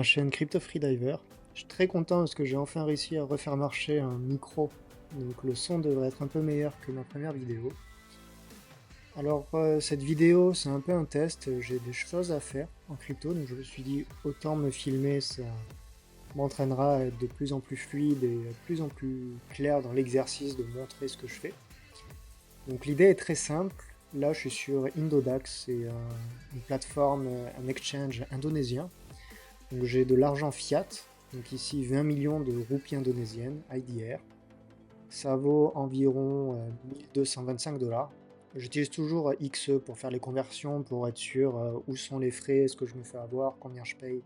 ma chaîne Crypto Freediver. Je suis très content parce que j'ai enfin réussi à refaire marcher un micro. Donc le son devrait être un peu meilleur que ma première vidéo. Alors cette vidéo c'est un peu un test, j'ai des choses à faire en crypto, donc je me suis dit autant me filmer, ça m'entraînera à être de plus en plus fluide et de plus en plus clair dans l'exercice de montrer ce que je fais. Donc l'idée est très simple, là je suis sur Indodax, c'est une plateforme, un exchange indonésien. Donc j'ai de l'argent fiat, donc ici 20 millions de roupies indonésiennes, IDR. Ça vaut environ 1225 dollars. J'utilise toujours XE pour faire les conversions, pour être sûr où sont les frais, est-ce que je me fais avoir, combien je paye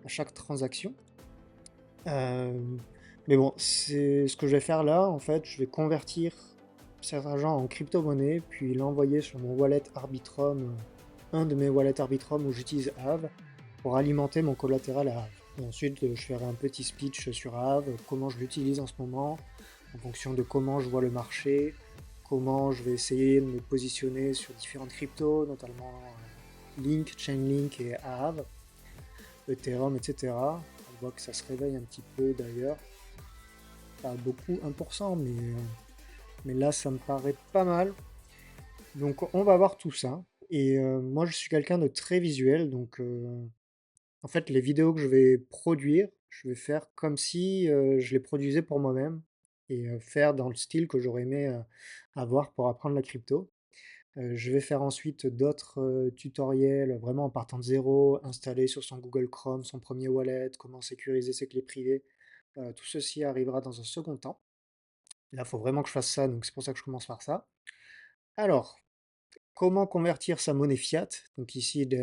à chaque transaction. Euh, mais bon, c'est ce que je vais faire là, en fait, je vais convertir cet argent en crypto-monnaie, puis l'envoyer sur mon wallet Arbitrum, un de mes wallets Arbitrum où j'utilise Aave, pour alimenter mon collatéral à Aave. Et ensuite, je ferai un petit speech sur Aave, comment je l'utilise en ce moment, en fonction de comment je vois le marché, comment je vais essayer de me positionner sur différentes cryptos, notamment Link, Chainlink et Aave, Ethereum, etc. On voit que ça se réveille un petit peu d'ailleurs. Pas beaucoup, 1%, mais là ça me paraît pas mal. Donc on va voir tout ça. Et moi je suis quelqu'un de très visuel, donc en fait les vidéos que je vais produire, je vais faire comme si je les produisais pour moi-même et faire dans le style que j'aurais aimé avoir pour apprendre la crypto. Je vais faire ensuite d'autres tutoriels, vraiment en partant de zéro, installer sur son Google Chrome son premier wallet, comment sécuriser ses clés privées. Tout ceci arrivera dans un second temps. Là, il faut vraiment que je fasse ça, donc c'est pour ça que je commence par ça. Alors, comment convertir sa monnaie fiat? Donc ici de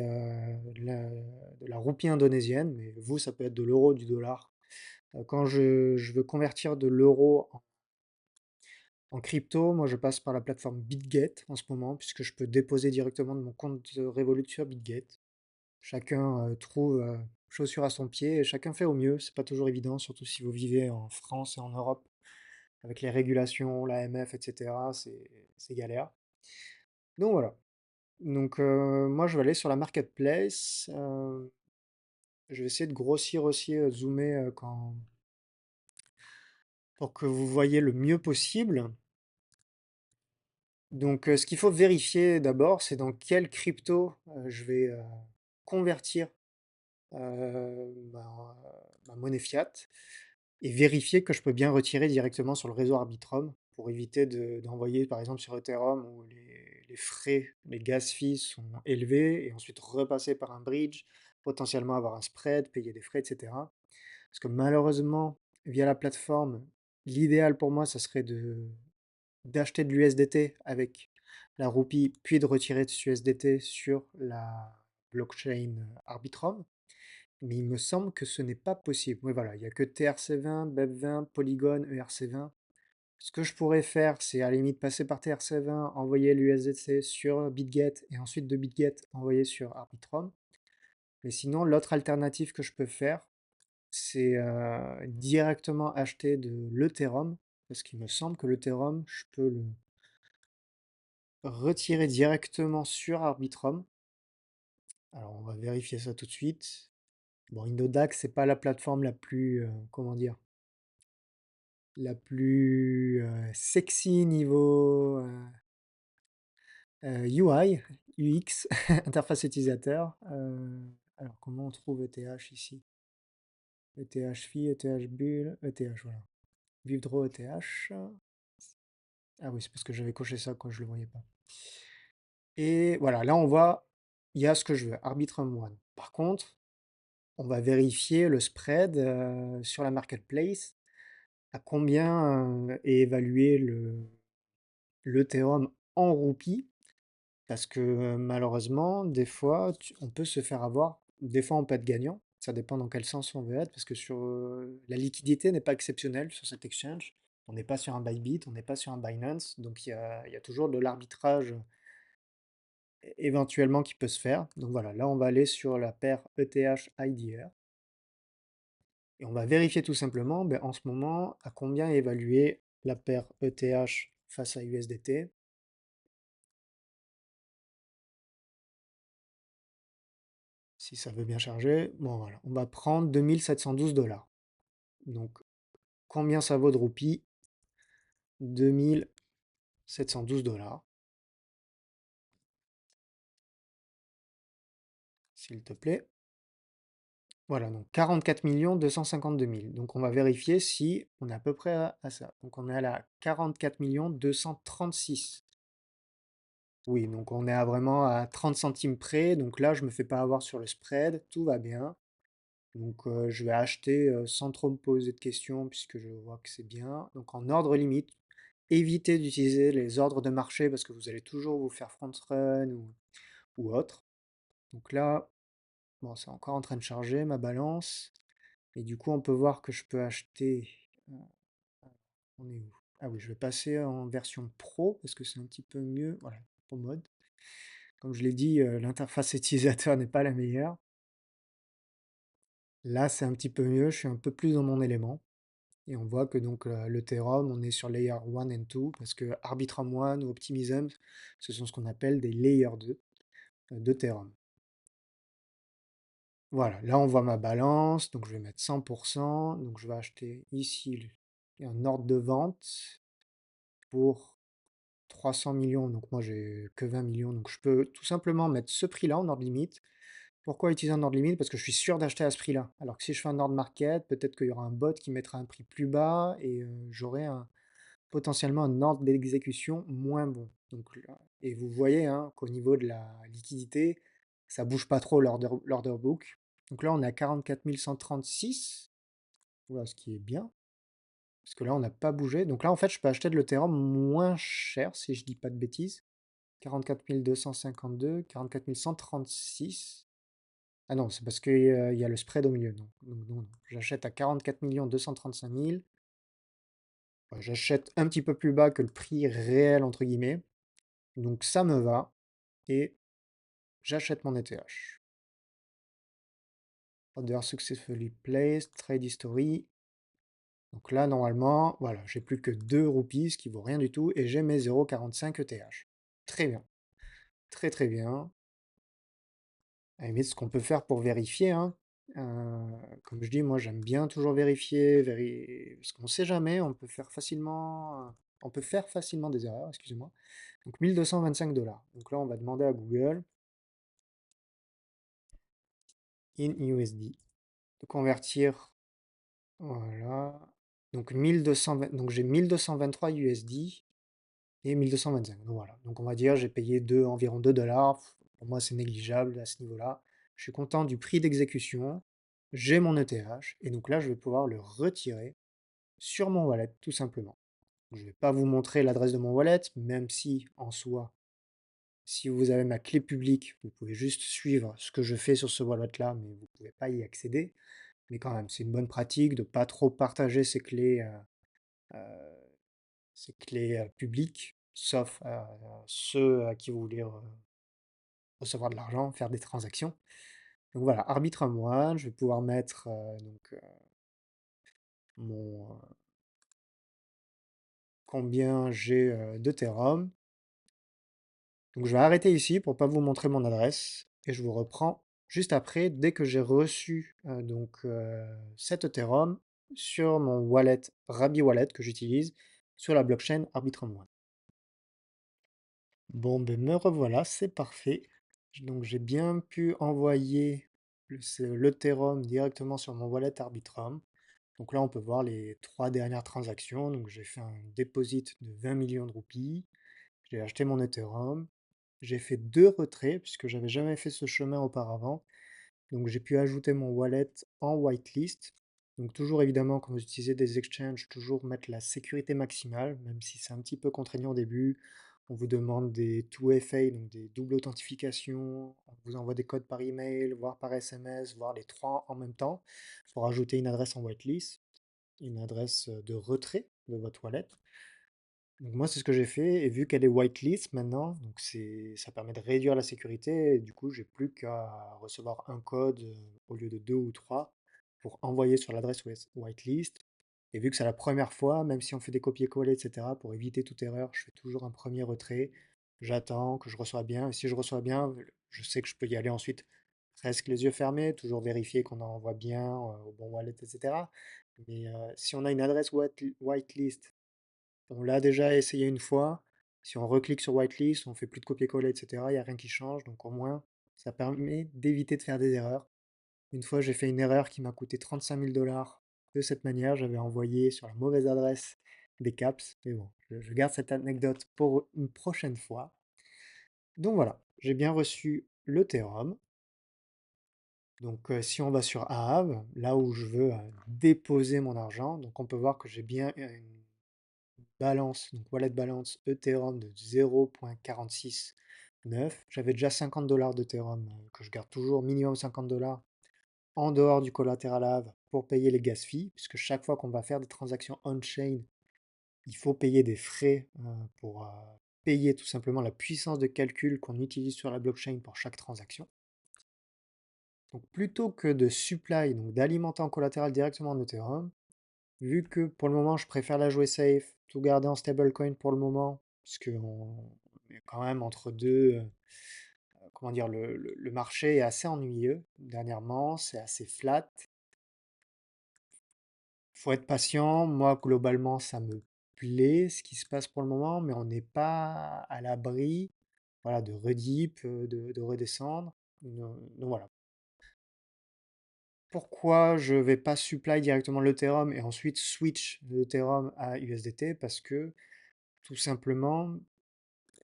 la roupie indonésienne, mais vous, ça peut être de l'euro, du dollar. Quand je veux convertir de l'euro en crypto, moi je passe par la plateforme BitGet en ce moment, puisque je peux déposer directement de mon compte Revolut sur BitGet. Chacun trouve chaussure à son pied et chacun fait au mieux. C'est pas toujours évident, surtout si vous vivez en France et en Europe, avec les régulations, l'AMF, etc. C'est galère. Donc voilà. Donc moi je vais aller sur la marketplace. Je vais essayer de grossir aussi, zoomer pour que vous voyez le mieux possible. Donc ce qu'il faut vérifier d'abord, c'est dans quelle crypto je vais convertir ma monnaie fiat et vérifier que je peux bien retirer directement sur le réseau Arbitrum pour éviter d'envoyer par exemple sur Ethereum où les frais, les gas fees sont élevés et ensuite repasser par un bridge, potentiellement avoir un spread, payer des frais, etc. Parce que malheureusement, via la plateforme, l'idéal pour moi, ça serait d'acheter de l'USDT avec la roupie, puis de retirer de ce USDT sur la blockchain Arbitrum. Mais il me semble que ce n'est pas possible. Oui, voilà, il n'y a que TRC20, BEP20, Polygon, ERC20. Ce que je pourrais faire, c'est à la limite passer par TRC20, envoyer l'USDC sur BitGet et ensuite de BitGet envoyer sur Arbitrum. Mais sinon, l'autre alternative que je peux faire, c'est directement acheter de l'Ethereum, parce qu'il me semble que l'Ethereum, je peux le retirer directement sur Arbitrum. Alors, on va vérifier ça tout de suite. Bon, Indodax, c'est pas la plateforme la plus, comment dire, la plus sexy niveau UI, UX, interface utilisateur. Alors, comment on trouve ETH ici? ETH Phi, ETH Bull, ETH, voilà. Withdraw ETH. Ah oui, c'est parce que j'avais coché ça quand je le voyais pas. Et voilà, là on voit, il y a ce que je veux, Arbitrum One. Par contre, on va vérifier le spread sur la marketplace, à combien est évalué l'Ethereum en roupies, parce que malheureusement, des fois, on peut se faire avoir, des fois on peut être gagnant, ça dépend dans quel sens on veut être, parce que la liquidité n'est pas exceptionnelle sur cet exchange. On n'est pas sur un Bybit, on n'est pas sur un Binance, donc il y a toujours de l'arbitrage éventuellement qui peut se faire. Donc voilà, là on va aller sur la paire ETH-IDR et on va vérifier tout simplement en ce moment à combien est évaluée la paire ETH face à USDT. si ça veut bien charger. Bon, voilà, on va prendre 2712 $. Donc, combien ça vaut de roupies? 2712 $, s'il te plaît. Voilà, donc 44 252 000. Donc on va vérifier si on est à peu près à ça. Donc on est à la 44 236 000. Oui, donc on est à vraiment à 30 centimes près. Donc là, je me fais pas avoir sur le spread, tout va bien. Donc je vais acheter sans trop me poser de questions puisque je vois que c'est bien. Donc en ordre limite, évitez d'utiliser les ordres de marché parce que vous allez toujours vous faire front run ou autre. Donc là, bon, c'est encore en train de charger ma balance. Et du coup, on peut voir que je peux acheter. euh, on est où? Ah oui, je vais passer en version pro parce que c'est un petit peu mieux. Voilà, pro mode. Comme je l'ai dit, l'interface utilisateur n'est pas la meilleure. Là, c'est un petit peu mieux. Je suis un peu plus dans mon élément. Et on voit que donc l'Ethereum, on est sur layer 1 et 2 parce que Arbitrum 1 ou Optimism, ce sont ce qu'on appelle des layer 2 d'Ethereum. Voilà, là on voit ma balance, donc je vais mettre 100%, donc je vais acheter ici un ordre de vente pour 300 millions, donc moi j'ai que 20 millions, donc je peux tout simplement mettre ce prix-là en ordre limite. Pourquoi utiliser un ordre limite? Parce que je suis sûr d'acheter à ce prix-là. Alors que si je fais un ordre market, peut-être qu'il y aura un bot qui mettra un prix plus bas et j'aurai potentiellement un ordre d'exécution moins bon. Donc, et vous voyez hein, qu'au niveau de la liquidité, ça bouge pas trop l'order book. Donc là, on est à 44 136, voilà, ce qui est bien, parce que là, on n'a pas bougé. Donc là, en fait, je peux acheter de l'Ethereum moins cher, si je dis pas de bêtises. 44 252, 44 136. Ah non, c'est parce qu'il y a le spread au milieu. Donc, non, non. J'achète à 44 235 000. Ouais, j'achète un petit peu plus bas que le prix réel, entre guillemets. Donc ça me va. Et j'achète mon ETH. Order successfully placed, trade history. Donc là, normalement, voilà, j'ai plus que 2 roupies, ce qui vaut rien du tout, et j'ai mes 0,45 ETH. Très bien. Très très bien. À la limite, ce qu'on peut faire pour vérifier, hein, comme je dis, moi j'aime bien toujours vérifier, parce qu'on ne sait jamais, on peut faire facilement des erreurs, excusez-moi. Donc 1225 $. Donc là, on va demander à Google, in USD, de convertir. Voilà. Donc 1220, donc j'ai 1223 USD et 1225. Donc voilà. Donc on va dire j'ai payé environ 2 $. Pour moi c'est négligeable à ce niveau-là. Je suis content du prix d'exécution. J'ai mon ETH et donc là je vais pouvoir le retirer sur mon wallet tout simplement. Je ne vais pas vous montrer l'adresse de mon wallet, même si en soi, si vous avez ma clé publique, vous pouvez juste suivre ce que je fais sur ce wallet-là, mais vous ne pouvez pas y accéder. Mais quand même, c'est une bonne pratique de pas trop partager ses clés publiques, sauf ceux à qui vous voulez recevoir de l'argent, faire des transactions. Donc voilà, arbitre à moi, je vais pouvoir mettre mon combien j'ai d'Ethereum. Donc je vais arrêter ici pour pas vous montrer mon adresse et je vous reprends juste après dès que j'ai reçu cet Ethereum sur mon wallet Rabi Wallet que j'utilise sur la blockchain Arbitrum One. Bon, ben me revoilà, c'est parfait. Donc j'ai bien pu envoyer l'Ethereum directement sur mon wallet Arbitrum. Donc là, on peut voir les 3 dernières transactions. Donc j'ai fait un deposit de 20 millions de roupies. J'ai acheté mon Ethereum. J'ai fait 2 retraits puisque j'avais jamais fait ce chemin auparavant. Donc j'ai pu ajouter mon wallet en whitelist. Donc toujours évidemment quand vous utilisez des exchanges, toujours mettre la sécurité maximale, même si c'est un petit peu contraignant au début. On vous demande des 2FA, donc des doubles authentifications. On vous envoie des codes par email, voire par SMS, voire les trois en même temps, pour ajouter une adresse en whitelist, une adresse de retrait de votre wallet. Donc moi, c'est ce que j'ai fait, et vu qu'elle est whitelist maintenant, donc ça permet de réduire la sécurité, et du coup, j'ai plus qu'à recevoir un code au lieu de deux ou trois pour envoyer sur l'adresse whitelist. Et vu que c'est la première fois, même si on fait des copier-coller, etc., pour éviter toute erreur, je fais toujours un premier retrait, j'attends que je reçois bien, et si je reçois bien, je sais que je peux y aller ensuite presque les yeux fermés, toujours vérifier qu'on envoie bien au bon wallet, etc. Mais si on a une adresse whitelist, on l'a déjà essayé une fois. Si on reclique sur whitelist, on fait plus de copier-coller, etc. Il n'y a rien qui change. Donc au moins, ça permet d'éviter de faire des erreurs. Une fois, j'ai fait une erreur qui m'a coûté 35 000 dollars. De cette manière, j'avais envoyé sur la mauvaise adresse des caps. Mais bon, je garde cette anecdote pour une prochaine fois. Donc voilà, j'ai bien reçu l'Ethereum. Donc si on va sur Aave, là où je veux déposer mon argent, donc on peut voir que j'ai bien une balance, donc wallet balance Ethereum de 0,469. J'avais déjà 50 dollars d'Ethereum que je garde toujours, minimum 50 dollars en dehors du collatéral Aave pour payer les gas fees, puisque chaque fois qu'on va faire des transactions on-chain, il faut payer des frais pour payer tout simplement la puissance de calcul qu'on utilise sur la blockchain pour chaque transaction. Donc plutôt que de supply, donc d'alimenter en collatéral directement en Ethereum, vu que pour le moment je préfère la jouer safe, tout garder en stablecoin pour le moment, puisqu'on est quand même entre deux, comment dire, le marché est assez ennuyeux dernièrement, c'est assez flat. Faut être patient. Moi, globalement, ça me plaît ce qui se passe pour le moment, mais on n'est pas à l'abri, voilà, de redip, de redescendre. Donc voilà. Pourquoi je vais pas supply directement l'Ethereum et ensuite switch l'Ethereum à USDT? Parce que tout simplement,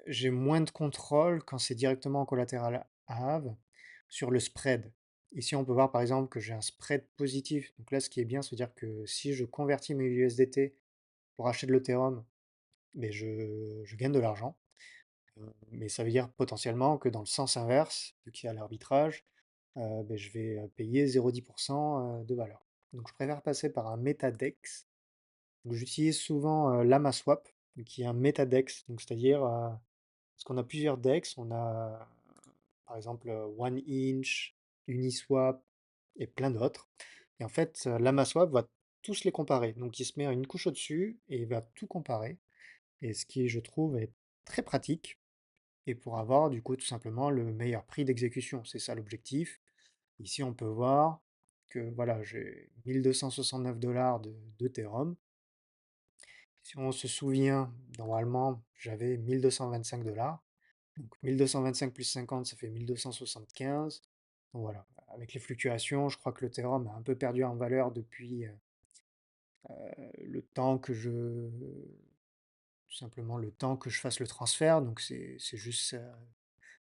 j'ai moins de contrôle quand c'est directement en collatéral Aave sur le spread. Ici, on peut voir par exemple que j'ai un spread positif. Donc là, ce qui est bien, c'est-à-dire que si je convertis mes USDT pour acheter de l'Ethereum, mais je gagne de l'argent. Mais ça veut dire potentiellement que dans le sens inverse, vu qu'il y a l'arbitrage, ben, je vais payer 0,10% de valeur. Donc je préfère passer par un MetaDex. Donc j'utilise souvent LamaSwap, qui est un MetaDex, donc c'est-à-dire parce qu'on a plusieurs DEX, on a par exemple OneInch, Uniswap et plein d'autres. Et en fait, LamaSwap va tous les comparer. Donc il se met une couche au-dessus et il va tout comparer. Et ce qui, je trouve, est très pratique. Et pour avoir, du coup, tout simplement le meilleur prix d'exécution. C'est ça l'objectif. Ici, on peut voir que voilà, j'ai 1269 dollars d'Ethereum. Si on se souvient, normalement, j'avais 1225 dollars. Donc 1225 plus 50, ça fait 1275. Donc voilà, avec les fluctuations, je crois que l'Ethereum a un peu perdu en valeur depuis le temps que je tout simplement le temps que je fasse le transfert. Donc c'est juste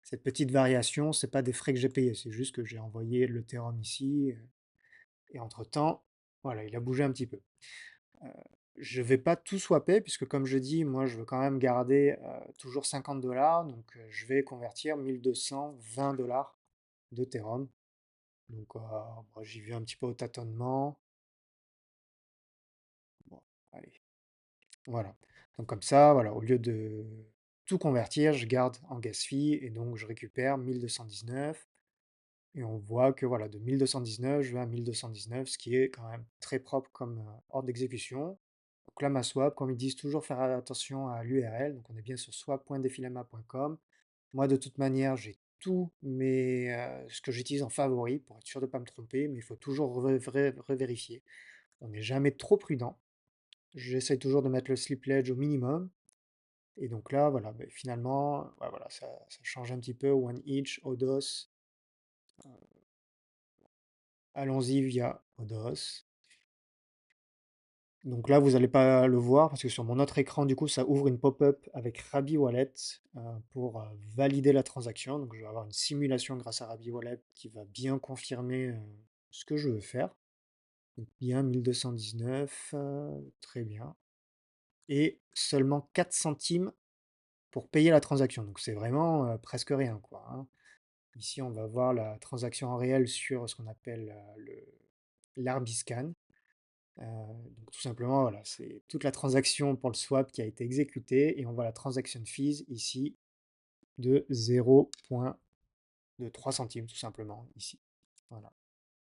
cette petite variation, c'est pas des frais que j'ai payés, c'est juste que j'ai envoyé l'Ethereum ici et entre-temps, voilà, il a bougé un petit peu. Euh, je vais pas tout swapper puisque comme je dis, moi je veux quand même garder toujours 50 dollars, donc je vais convertir 1220 dollars d'Ethereum. Donc bon, j'y vais un petit peu au tâtonnement. Bon, allez, voilà. Donc comme ça, voilà, au lieu de tout convertir, je garde en gas fee et donc je récupère 1219. Et on voit que voilà, de 1219, je vais à 1219, ce qui est quand même très propre comme ordre d'exécution. Donc là, ma swap, comme ils disent toujours, faire attention à l'URL. Donc on est bien sur swap.defilama.com. Moi, de toute manière, j'ai tout ce que j'utilise en favori pour être sûr de ne pas me tromper, mais il faut toujours revérifier. On n'est jamais trop prudent. J'essaie toujours de mettre le slip ledge au minimum. Et donc là, voilà, ben, finalement, ouais, voilà, ça change un petit peu. One inch, ODOS. Allons-y via ODOS. Donc là, vous n'allez pas le voir parce que sur mon autre écran, du coup, ça ouvre une pop-up avec Rabi Wallet pour valider la transaction. Donc je vais avoir une simulation grâce à Rabi Wallet qui va bien confirmer ce que je veux faire. Donc bien 1219, très bien. Et seulement 4 centimes pour payer la transaction. Donc c'est vraiment presque rien, quoi, hein. Ici, on va voir la transaction en réel sur ce qu'on appelle l'Arbiscan. Donc tout simplement, voilà, c'est toute la transaction pour le swap qui a été exécutée et on voit la transaction fees ici de 0,3 centimes tout simplement ici. Voilà.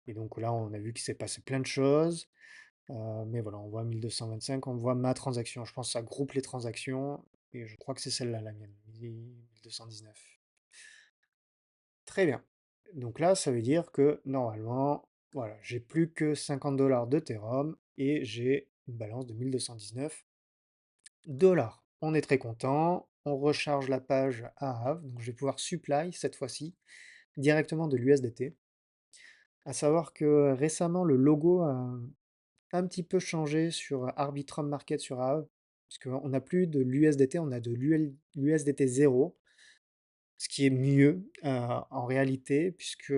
Et donc là, on a vu qu'il s'est passé plein de choses. Mais voilà, on voit 1225, on voit ma transaction. Je pense que ça groupe les transactions et je crois que c'est celle-là la mienne, 1219. Très bien. Donc là, ça veut dire que normalement, voilà, j'ai plus que 50 $ d'Ethereum et j'ai une balance de 1219 $. On est très content. On recharge la page à Aave. Donc je vais pouvoir supply cette fois-ci directement de l'USDT. À savoir que récemment, le logo a un petit peu changé sur Arbitrum Market sur Aave. Parce qu'on n'a plus de l'USDT, on a de l'USDT 0. Ce qui est mieux en réalité, puisque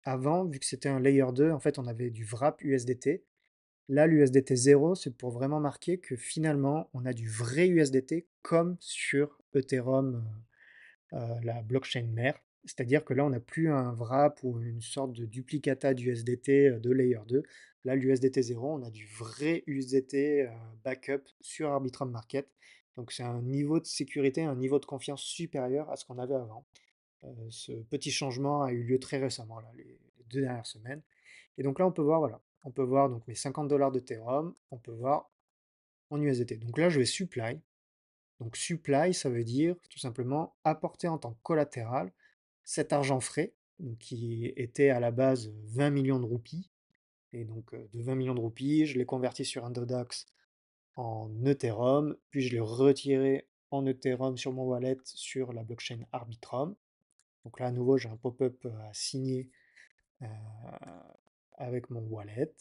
avant, vu que c'était un layer 2, en fait, on avait du wrap USDT. Là, l'USDT 0, c'est pour vraiment marquer que finalement, on a du vrai USDT comme sur Ethereum, la blockchain mère. C'est-à-dire que là, on n'a plus un wrap ou une sorte de duplicata d'USDT de layer 2. Là, l'USDT 0, on a du vrai USDT backup sur Arbitrum Market. Donc, c'est un niveau de sécurité, un niveau de confiance supérieur à ce qu'on avait avant. Ce petit changement a eu lieu très récemment, là, les 2 dernières semaines. Et donc là, on peut voir, voilà, on peut voir donc mes 50 $ d'Ethereum, on peut voir en USDT. Donc là, je vais supply. Donc supply, ça veut dire tout simplement apporter en tant que collatéral cet argent frais, donc qui était à la base 20 millions de roupies. Et donc de 20 millions de roupies, je l'ai converti sur un Dodax en Ethereum, puis je l'ai retiré en Ethereum sur mon wallet sur la blockchain Arbitrum. Donc là, à nouveau, j'ai un pop-up à signer euh, avec mon wallet.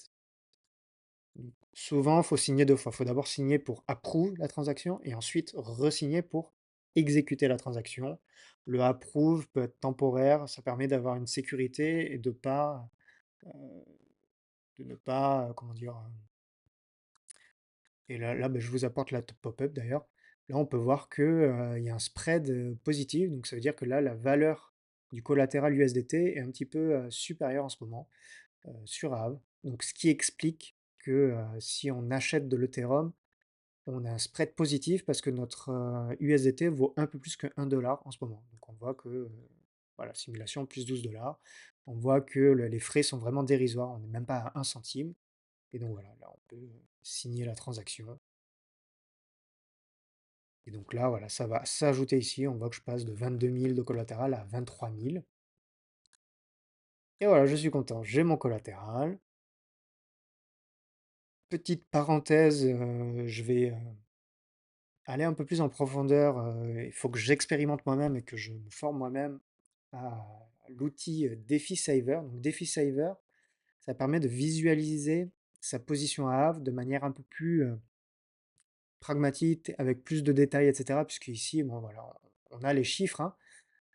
Souvent, il faut signer deux fois. Il faut d'abord signer pour approve la transaction et ensuite resigner pour exécuter la transaction. Le approve peut être temporaire, ça permet d'avoir une sécurité et euh, de ne pas, comment dire, et là, ben, je vous apporte la pop-up d'ailleurs. Là, on peut voir qu'il y a un spread positif, donc ça veut dire que là, la valeur du collatéral USDT est un petit peu supérieure en ce moment sur Aave. Donc, ce qui explique que si on achète de l'Ethereum, on a un spread positif parce que notre USDT vaut un peu plus que 1 $ en ce moment. Donc, on voit que, voilà, simulation plus 12 $. On voit que les frais sont vraiment dérisoires, on n'est même pas à 1 centime. Et donc, voilà, là, on peut signer la transaction. Et donc là, voilà, ça va s'ajouter ici. On voit que je passe de 22 000 de collatéral à 23 000. Et voilà, je suis content. J'ai mon collatéral. Petite parenthèse, je vais aller un peu plus en profondeur. Il faut que j'expérimente moi-même et que je me forme moi-même à l'outil DeFi Saver. Donc DeFi Saver, ça permet de visualiser sa position à Aave de manière un peu plus pragmatique, avec plus de détails, etc. Puisque ici, bon, voilà, on a les chiffres, hein,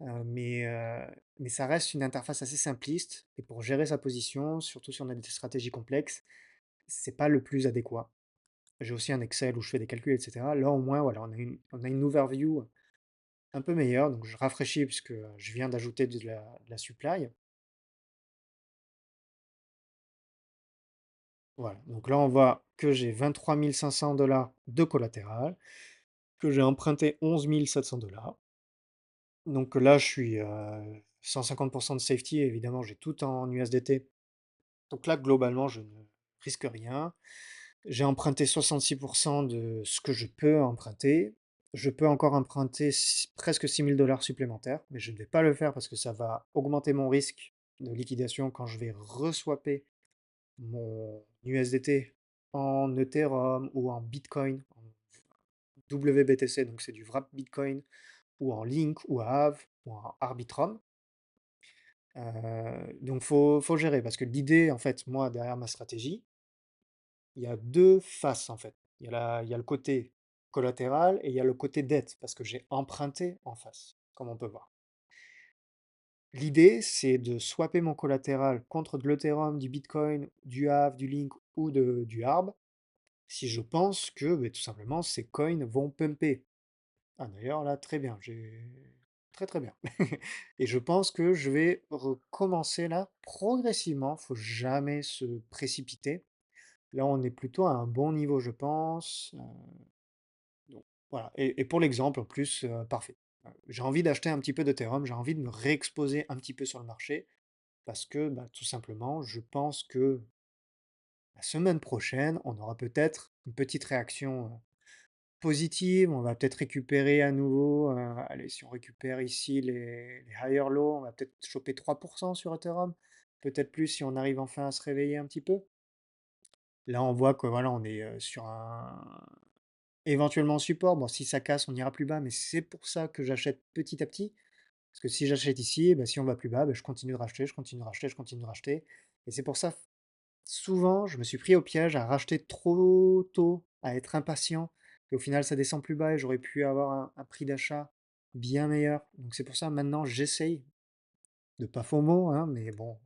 euh, mais, euh, mais ça reste une interface assez simpliste. Et pour gérer sa position, surtout si on a des stratégies complexes, c'est pas le plus adéquat. J'ai aussi un Excel où je fais des calculs, etc. Là, au moins, voilà, on a une overview un peu meilleure. Donc, je rafraîchis puisque je viens d'ajouter de la supply. Voilà. Donc là, on voit que j'ai 23 500 $ de collatéral, que j'ai emprunté 11 700 $. Donc là, je suis 150% de safety. Évidemment, j'ai tout en USDT. Donc là, globalement, je ne risque rien. J'ai emprunté 66% de ce que je peux emprunter. Je peux encore emprunter presque 6 000 $ supplémentaires, mais je ne vais pas le faire parce que ça va augmenter mon risque de liquidation quand je vais reswapper mon USDT en Ethereum ou en Bitcoin, en WBTC, donc c'est du wrap Bitcoin, ou en Link, ou à Aave, ou en Arbitrum. Donc faut gérer, parce que l'idée, en fait, moi, derrière ma stratégie, il y a deux faces en fait. Il y a le côté collatéral et il y a le côté dette, parce que j'ai emprunté en face, comme on peut voir. L'idée, c'est de swapper mon collatéral contre de l'Ethereum, du Bitcoin, du Aave, du Link ou du Arb, si je pense que tout simplement ces coins vont pumper. Ah d'ailleurs là, très bien, j'ai très très bien. Et je pense que je vais recommencer là progressivement, faut jamais se précipiter. Là, on est plutôt à un bon niveau, je pense. Donc, voilà. Et pour l'exemple, en plus, parfait. J'ai envie d'acheter un petit peu d'Ethereum, j'ai envie de me réexposer un petit peu sur le marché, parce que bah, tout simplement, je pense que la semaine prochaine, on aura peut-être une petite réaction positive. On va peut-être récupérer à nouveau, allez, si on récupère ici les higher low, on va peut-être choper 3% sur Ethereum. Peut-être plus si on arrive enfin à se réveiller un petit peu. Là, on voit que voilà, on est sur un éventuellement support. Bon, si ça casse, on ira plus bas, mais c'est pour ça que j'achète petit à petit. Parce que si j'achète ici, bah, si on va plus bas, bah, je continue de racheter, je continue de racheter, je continue de racheter. Et c'est pour ça, souvent, je me suis pris au piège à racheter trop tôt, à être impatient. Et au final, ça descend plus bas et j'aurais pu avoir un prix d'achat bien meilleur. Donc c'est pour ça, maintenant, j'essaye de pas FOMO, hein, mais bon,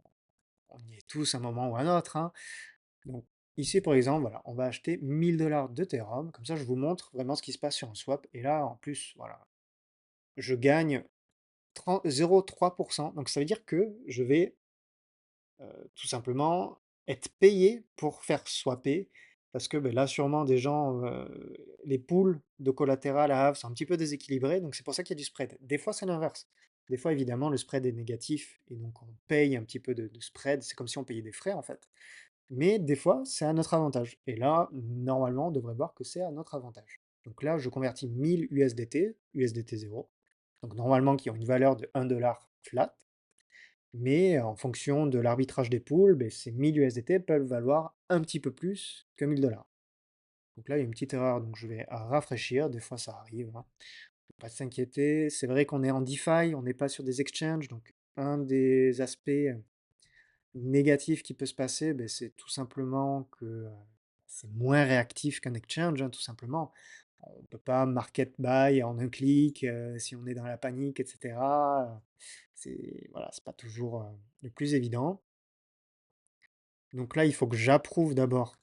on y est tous à un moment ou à un autre, hein. Donc ici, par exemple, voilà, on va acheter 1000 $ d'Ethereum. Comme ça, je vous montre vraiment ce qui se passe sur un swap. Et là, en plus, voilà, je gagne 0,3%. Donc ça veut dire que je vais tout simplement être payé pour faire swapper. Parce que ben, là, sûrement, des gens, les pools de collatéral à Havre sont un petit peu déséquilibrés. Donc c'est pour ça qu'il y a du spread. Des fois, c'est l'inverse. Des fois, évidemment, le spread est négatif. Et donc, on paye un petit peu de spread. C'est comme si on payait des frais, en fait. Mais des fois, c'est à notre avantage. Et là, normalement, on devrait voir que c'est à notre avantage. Donc là, je convertis 1000 USDT, USDT 0. Donc normalement, qui ont une valeur de 1 $ flat. Mais en fonction de l'arbitrage des poules, ben, ces 1000 USDT peuvent valoir un petit peu plus que 1000 $. Donc là, il y a une petite erreur, donc je vais rafraîchir. Des fois, ça arrive, hein. Faut pas s'inquiéter. C'est vrai qu'on est en DeFi, on n'est pas sur des exchanges. Donc un des aspects négatif qui peut se passer, ben, c'est tout simplement que c'est moins réactif qu'un exchange, hein, tout simplement. On ne peut pas market buy en un clic si on est dans la panique, etc. C'est voilà, c'est pas toujours le plus évident. Donc là, il faut que j'approuve d'abord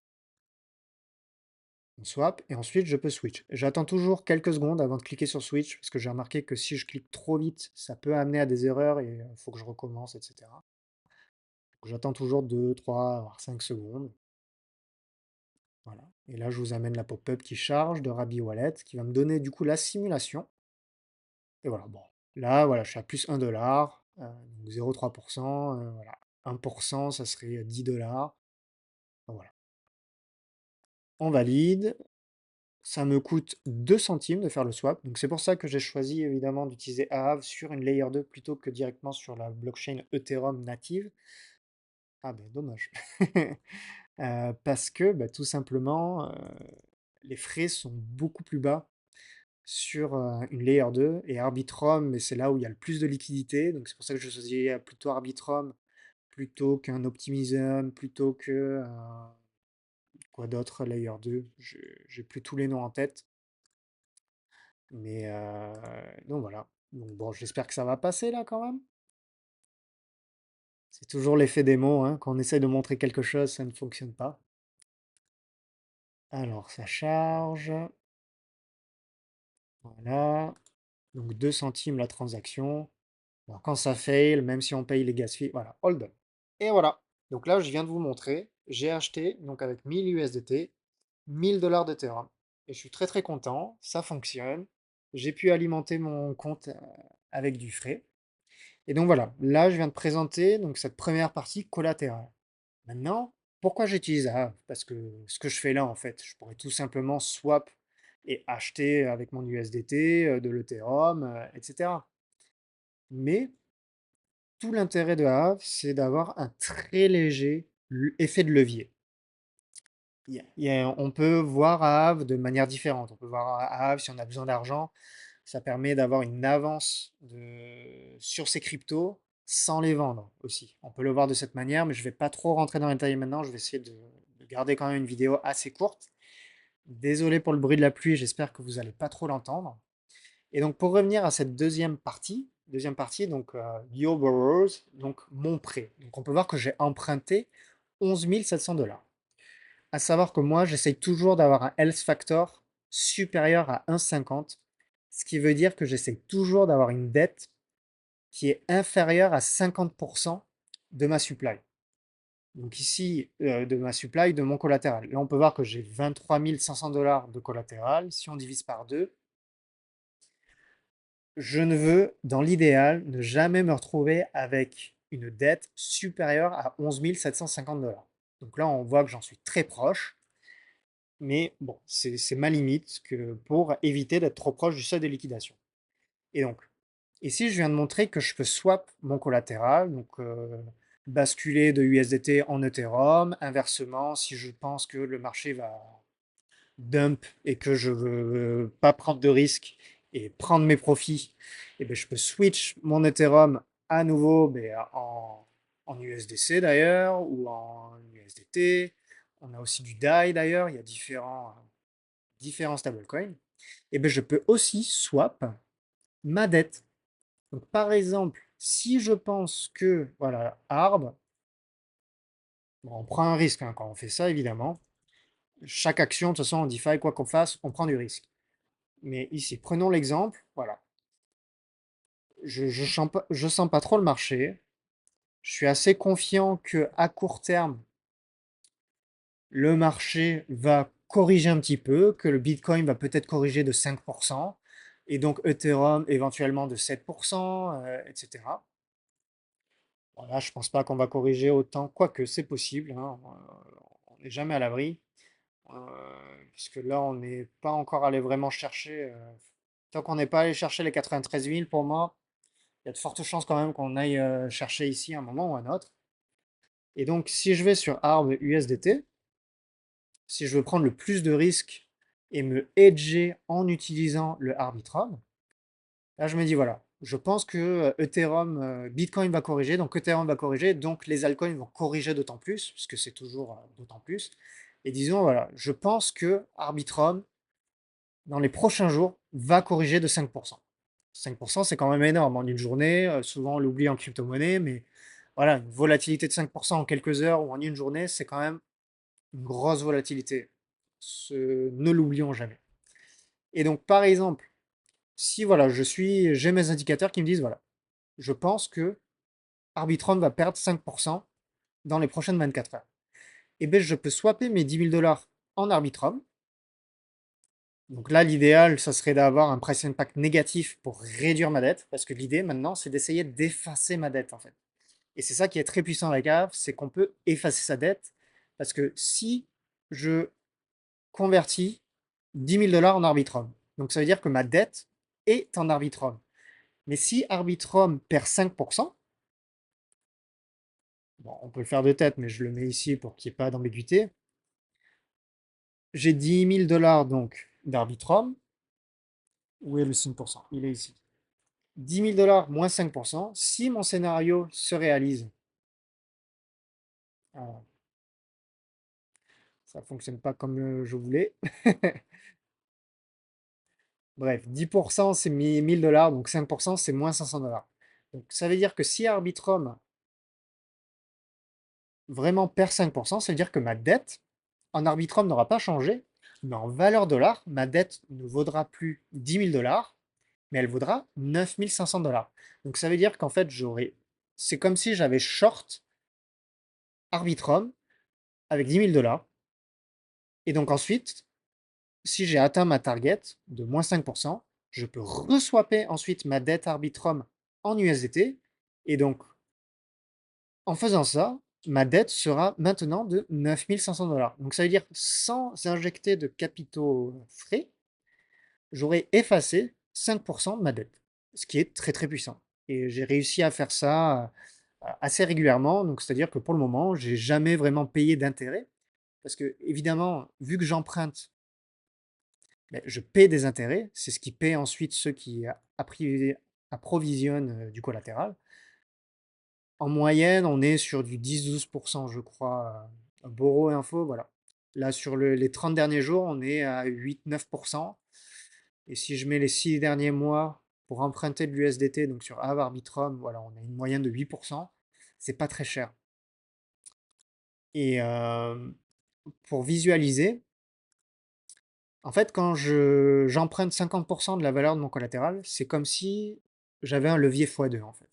mon swap et ensuite je peux switch. J'attends toujours quelques secondes avant de cliquer sur switch parce que j'ai remarqué que si je clique trop vite, ça peut amener à des erreurs et il faut que je recommence, etc. Donc j'attends toujours 2, 3, voire 5 secondes. Voilà. Et là, je vous amène la pop-up qui charge de Rabi Wallet, qui va me donner du coup la simulation. Et voilà, bon. Là, voilà, je suis à plus 1 $, donc 0,3%. Voilà. 1%, ça serait 10 $. Voilà. On valide. Ça me coûte 2 centimes de faire le swap. Donc c'est pour ça que j'ai choisi évidemment d'utiliser Aave sur une Layer 2 plutôt que directement sur la blockchain Ethereum native. Ah ben dommage. Parce que bah, tout simplement, les frais sont beaucoup plus bas sur une layer 2 et Arbitrum, mais c'est là où il y a le plus de liquidité. Donc c'est pour ça que je choisis plutôt Arbitrum plutôt qu'un Optimism, plutôt que quoi d'autre, layer 2. J'ai plus tous les noms en tête. Mais donc voilà. Donc bon, j'espère que ça va passer là quand même. C'est toujours l'effet démo, hein. Quand on essaie de montrer quelque chose, ça ne fonctionne pas. Alors ça charge. Voilà. Donc 2 centimes la transaction. Alors, quand ça fail, même si on paye les gas fees, voilà, hold on. Et voilà. Donc là, je viens de vous montrer, j'ai acheté, donc avec 1000 USDT, 1000 $ d'Ethereum. Et je suis très très content, ça fonctionne. J'ai pu alimenter mon compte avec du frais. Et donc voilà, là, je viens de présenter donc, cette première partie collatérale. Maintenant, pourquoi j'utilise Aave? Parce que ce que je fais là, en fait, je pourrais tout simplement swap et acheter avec mon USDT de l'Ethereum, etc. Mais tout l'intérêt de Aave, c'est d'avoir un très léger effet de levier. On peut voir Aave de manière différente. On peut voir Aave si on a besoin d'argent. Ça permet d'avoir une avance sur ces cryptos sans les vendre aussi. On peut le voir de cette manière, mais je ne vais pas trop rentrer dans les détails maintenant. Je vais essayer de garder quand même une vidéo assez courte. Désolé pour le bruit de la pluie, j'espère que vous n'allez pas trop l'entendre. Et donc pour revenir à cette deuxième partie donc Your Borrowers, donc mon prêt. Donc on peut voir que j'ai emprunté 11 700 $. À savoir que moi, j'essaye toujours d'avoir un health factor supérieur à 1,50, ce qui veut dire que j'essaye toujours d'avoir une dette qui est inférieure à 50% de ma supply. Donc ici, de ma supply, de mon collatéral. Là, on peut voir que j'ai 23 500 $ de collatéral. Si on divise par 2, je ne veux, dans l'idéal, ne jamais me retrouver avec une dette supérieure à 11 750 $. Donc là, on voit que j'en suis très proche. mais bon, c'est ma limite pour éviter d'être trop proche du seuil de liquidation. Et donc, ici, je viens de montrer que je peux swap mon collatéral, donc basculer de USDT en Ethereum. Inversement, si je pense que le marché va dump et que je veux pas prendre de risques et prendre mes profits, et ben, je peux switch mon Ethereum à nouveau en USDC d'ailleurs ou en USDT. On a aussi du DAI d'ailleurs, il y a différents stablecoins. Et ben, je peux aussi swap ma dette. Donc, par exemple, si je pense que, voilà, ARB, bon, on prend un risque hein, quand on fait ça, évidemment. Chaque action, de toute façon, en DeFi, quoi qu'on fasse, on prend du risque. Mais ici, prenons l'exemple, voilà. Je sens pas trop le marché. Je suis assez confiant que à court terme, le marché va corriger un petit peu, que le Bitcoin va peut-être corriger de 5%, et donc Ethereum éventuellement de 7%, etc. Voilà, je pense pas qu'on va corriger autant, quoique c'est possible, hein, on n'est jamais à l'abri, puisque là on n'est pas encore allé vraiment chercher, tant qu'on n'est pas allé chercher les 93 000 pour moi, il y a de fortes chances quand même qu'on aille chercher ici un moment ou un autre. Et donc si je vais sur ARB USDT, si je veux prendre le plus de risques et me hedger en utilisant le Arbitrum, là je me dis voilà, je pense que Ethereum, Bitcoin va corriger, donc Ethereum va corriger, donc les altcoins vont corriger d'autant plus, puisque c'est toujours d'autant plus. Et disons voilà, je pense que Arbitrum, dans les prochains jours, va corriger de 5%. 5%, c'est quand même énorme en une journée, souvent on l'oublie en crypto-monnaie, mais voilà, une volatilité de 5% en quelques heures ou en une journée, c'est quand même une grosse volatilité. Ne l'oublions jamais. Et donc, par exemple, si voilà, j'ai mes indicateurs qui me disent voilà, je pense que Arbitrum va perdre 5% dans les prochaines 24 heures. Et bien, je peux swapper mes 10 000 dollars en Arbitrum. Donc là, l'idéal, ça serait d'avoir un price impact négatif pour réduire ma dette, parce que l'idée maintenant, c'est d'essayer d'effacer ma dette en fait. Et c'est ça qui est très puissant avec Aave, c'est qu'on peut effacer sa dette, parce que si je convertis 10 000 dollars en Arbitrum. Donc ça veut dire que ma dette est en Arbitrum. Mais si Arbitrum perd 5%, bon, on peut le faire de tête, mais je le mets ici pour qu'il n'y ait pas d'ambiguïté. J'ai 10 000 dollars donc d'Arbitrum. Où est le 5%? Il est ici. 10 000 dollars moins 5%. Si mon scénario se réalise, ça ne fonctionne pas comme je voulais. Bref, 10% c'est 1000 dollars, donc 5% c'est moins 500 dollars. Donc ça veut dire que si Arbitrum vraiment perd 5%, ça veut dire que ma dette en Arbitrum n'aura pas changé, mais en valeur dollar, ma dette ne vaudra plus 10 000 dollars, mais elle vaudra 9 500 dollars. Donc ça veut dire qu'en fait, c'est comme si j'avais short Arbitrum avec 10 000 dollars. Et donc ensuite, si j'ai atteint ma target de moins 5%, je peux reswapper ensuite ma dette Arbitrum en USDT. Et donc, en faisant ça, ma dette sera maintenant de 9 500 dollars. Donc ça veut dire sans injecter de capitaux frais, j'aurais effacé 5% de ma dette, ce qui est très très puissant. Et j'ai réussi à faire ça assez régulièrement. Donc c'est-à-dire que pour le moment, j'ai jamais vraiment payé d'intérêt parce que évidemment, vu que j'emprunte, ben, je paie des intérêts. C'est ce qui paie ensuite ceux qui approvisionnent du collatéral. En moyenne, on est sur du 10-12%, je crois. Borrow Info, voilà. Là, sur les 30 derniers jours, on est à 8-9%. Et si je mets les 6 derniers mois pour emprunter de l'USDT, donc sur Aave Arbitrum, voilà, on a une moyenne de 8%. C'est pas très cher. Et pour visualiser, en fait, quand j'emprunte 50% de la valeur de mon collatéral, c'est comme si j'avais un levier x2 en fait.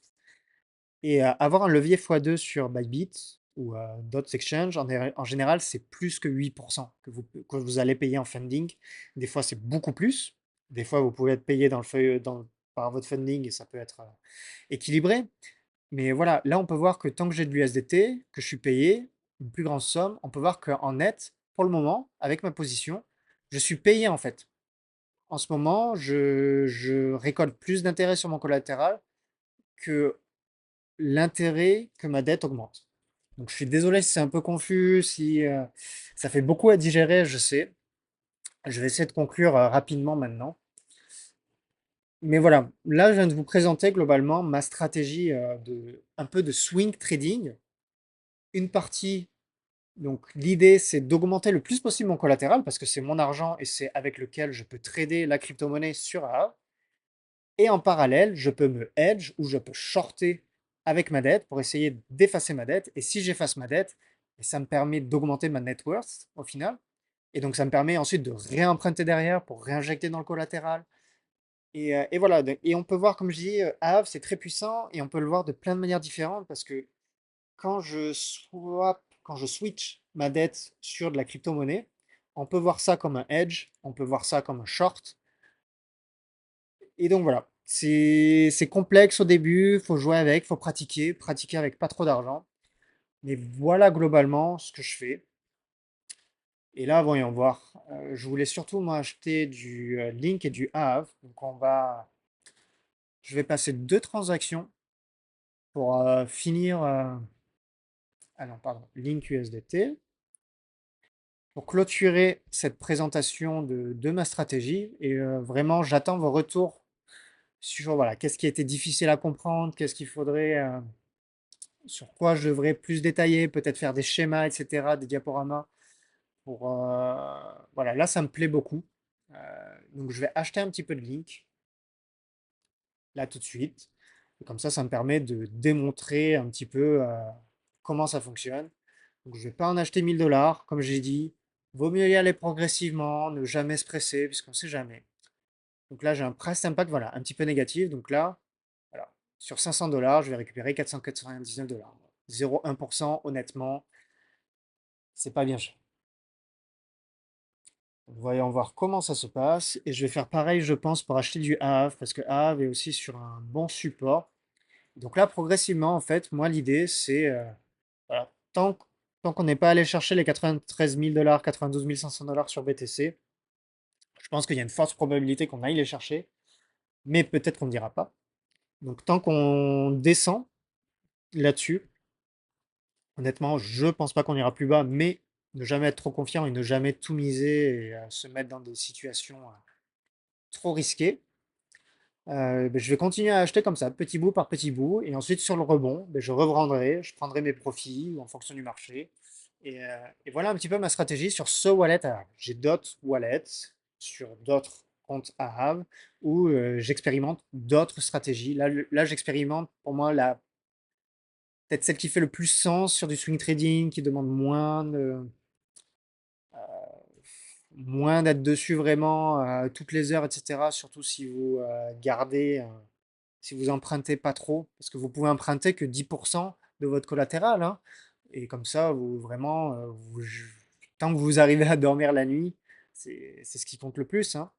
Et avoir un levier x2 sur Bybit ou d'autres exchanges, en général, c'est plus que 8% que vous allez payer en funding. Des fois, c'est beaucoup plus. Des fois, vous pouvez être payé par votre funding et ça peut être équilibré. Mais voilà, là, on peut voir que tant que j'ai de l'USDT, que je suis payé une plus grande somme, on peut voir qu'en net, pour le moment, avec ma position, je suis payé en fait. En ce moment, je récolte plus d'intérêt sur mon collatéral que l'intérêt que ma dette augmente. Donc je suis désolé si c'est un peu confus, si ça fait beaucoup à digérer, je sais. Je vais essayer de conclure rapidement maintenant. Mais voilà, là je viens de vous présenter globalement ma stratégie un peu de swing trading. Une partie, donc l'idée c'est d'augmenter le plus possible mon collatéral parce que c'est mon argent et c'est avec lequel je peux trader la crypto-monnaie sur A. Et en parallèle, je peux me hedge ou je peux shorter avec ma dette pour essayer d'effacer ma dette. Et si j'efface ma dette, ça me permet d'augmenter ma net worth au final. Et donc ça me permet ensuite de réemprunter derrière pour réinjecter dans le collatéral. Et voilà, et on peut voir, comme je dis, Aave, c'est très puissant et on peut le voir de plein de manières différentes parce que quand je switch ma dette sur de la crypto-monnaie, on peut voir ça comme un hedge, on peut voir ça comme un short, et donc voilà, c'est complexe au début, il faut jouer avec, il faut pratiquer avec pas trop d'argent. Mais voilà globalement ce que je fais. Et là, voyons voir. Je voulais surtout moi acheter du Link et du Aave. Donc je vais passer deux transactions pour finir. Ah non, pardon, Link USDT. Pour clôturer cette présentation de ma stratégie. Et vraiment, j'attends vos retours sur voilà, qu'est-ce qui a été difficile à comprendre, qu'est-ce qu'il faudrait sur quoi je devrais plus détailler, peut-être faire des schémas, etc., des diaporamas. Voilà, là, ça me plaît beaucoup. Donc, je vais acheter un petit peu de Link, là, tout de suite. Et comme ça me permet de démontrer un petit peu comment ça fonctionne. Donc, je ne vais pas en acheter 1000 $, comme j'ai dit. Vaut mieux y aller progressivement, ne jamais se presser, puisqu'on ne sait jamais. Donc là, j'ai un price impact, voilà, un petit peu négatif. Donc là, voilà, sur 500 $, je vais récupérer 499 $. 0,1%, honnêtement, c'est pas bien cher. Voyons voir comment ça se passe. Et je vais faire pareil, je pense, pour acheter du Aave, parce que Aave est aussi sur un bon support. Donc là, progressivement, en fait, moi, l'idée, c'est, voilà, tant qu'on n'est pas allé chercher les 93 000 $, 92 500 $ sur BTC, je pense qu'il y a une forte probabilité qu'on aille les chercher, mais peut-être qu'on ne dira pas. Donc tant qu'on descend là-dessus, honnêtement, je pense pas qu'on ira plus bas, mais ne jamais être trop confiant et ne jamais tout miser et se mettre dans des situations trop risquées. Je vais continuer à acheter comme ça, petit bout par petit bout, et ensuite sur le rebond, je revendrai, je prendrai mes profits en fonction du marché. Et voilà un petit peu ma stratégie sur ce wallet à Aave. J'ai d'autres wallets sur d'autres comptes à Aave où j'expérimente d'autres stratégies. Là j'expérimente pour moi peut-être celle qui fait le plus sens sur du swing trading, qui demande moins d'être dessus vraiment toutes les heures, etc. Surtout si vous gardez si vous empruntez pas trop, parce que vous pouvez emprunter que 10% de votre collatéral, hein. Et comme ça, vous vraiment, tant que vous arrivez à dormir la nuit, c'est ce qui compte le plus, hein.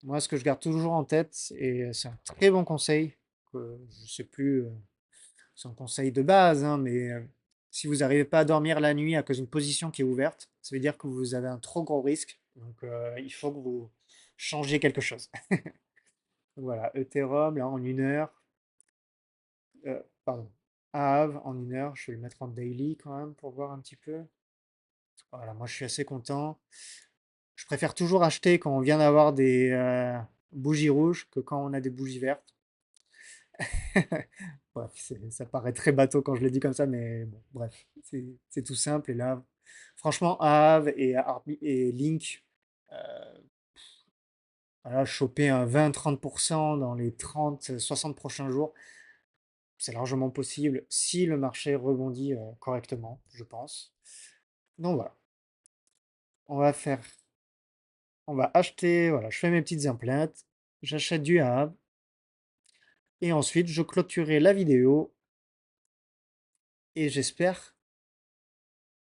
Moi, ce que je garde toujours en tête, et c'est un très bon conseil, que je sais plus, c'est un conseil de base, hein, mais si vous n'arrivez pas à dormir la nuit à cause d'une position qui est ouverte, ça veut dire que vous avez un trop gros risque. Donc, il faut que vous changiez quelque chose. Voilà, Ethereum, là, en 1 heure. Pardon, Aave en 1 heure. Je vais le mettre en daily quand même pour voir un petit peu. Voilà, moi je suis assez content. Je préfère toujours acheter quand on vient d'avoir des bougies rouges que quand on a des bougies vertes. Bref, ça paraît très bateau quand je le dis comme ça, mais bon, bref, c'est tout simple. Et là, franchement, Aave et Link, euh, voilà, choper un 20-30% dans les 30-60 prochains jours, c'est largement possible si le marché rebondit correctement, je pense. Donc voilà, on va faire, on va acheter, voilà, je fais mes petites implantes, j'achète du hab, et ensuite je clôturerai la vidéo, et j'espère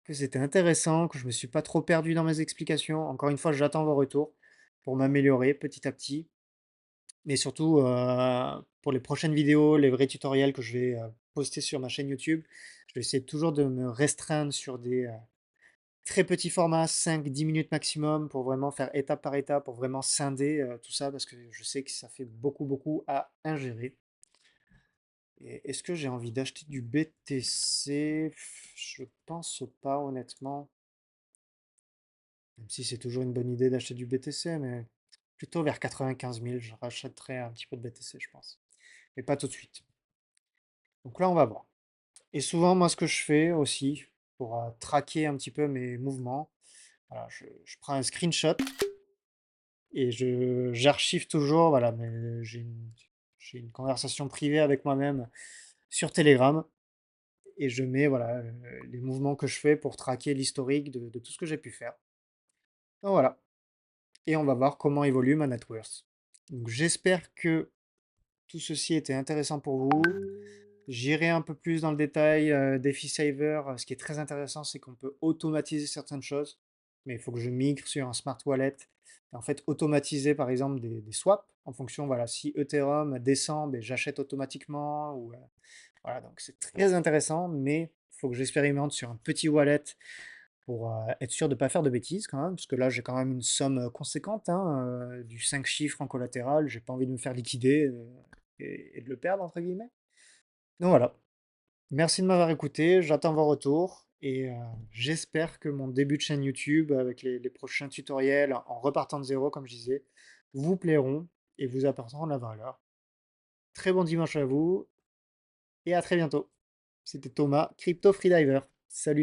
que c'était intéressant, que je me suis pas trop perdu dans mes explications. Encore une fois, j'attends vos retours pour m'améliorer petit à petit, mais surtout pour les prochaines vidéos, les vrais tutoriels que je vais poster sur ma chaîne YouTube, je vais essayer toujours de me restreindre sur Très petit format, 5-10 minutes maximum pour vraiment faire étape par étape, pour vraiment scinder tout ça, parce que je sais que ça fait beaucoup, beaucoup à ingérer. Et est-ce que j'ai envie d'acheter du BTC? Je pense pas, honnêtement. Même si c'est toujours une bonne idée d'acheter du BTC, mais plutôt vers 95 000, je rachèterai un petit peu de BTC, je pense. Mais pas tout de suite. Donc là, on va voir. Et souvent, moi, ce que je fais aussi, pour traquer un petit peu mes mouvements, voilà, je prends un screenshot et j'archive toujours, voilà, mais j'ai une conversation privée avec moi-même sur Telegram et je mets, voilà, les mouvements que je fais pour traquer l'historique de tout ce que j'ai pu faire. Donc voilà. Et on va voir comment évolue ma net worth. Donc j'espère que tout ceci était intéressant pour vous. J'irai un peu plus dans le détail d'Effie Saver. Ce qui est très intéressant, c'est qu'on peut automatiser certaines choses. Mais il faut que je migre sur un smart wallet. Et en fait, automatiser par exemple des swaps en fonction, voilà, si Ethereum descend, ben, j'achète automatiquement. Ou, voilà, donc c'est très intéressant, mais il faut que j'expérimente sur un petit wallet pour être sûr de ne pas faire de bêtises quand même, parce que là j'ai quand même une somme conséquente, hein, du 5 chiffres en collatéral, j'ai pas envie de me faire liquider et de le perdre entre guillemets. Donc voilà, merci de m'avoir écouté, j'attends vos retours et j'espère que mon début de chaîne YouTube avec les prochains tutoriels en repartant de zéro comme je disais vous plairont et vous apporteront de la valeur. Très bon dimanche à vous et à très bientôt. C'était Thomas, Crypto Freediver. Salut.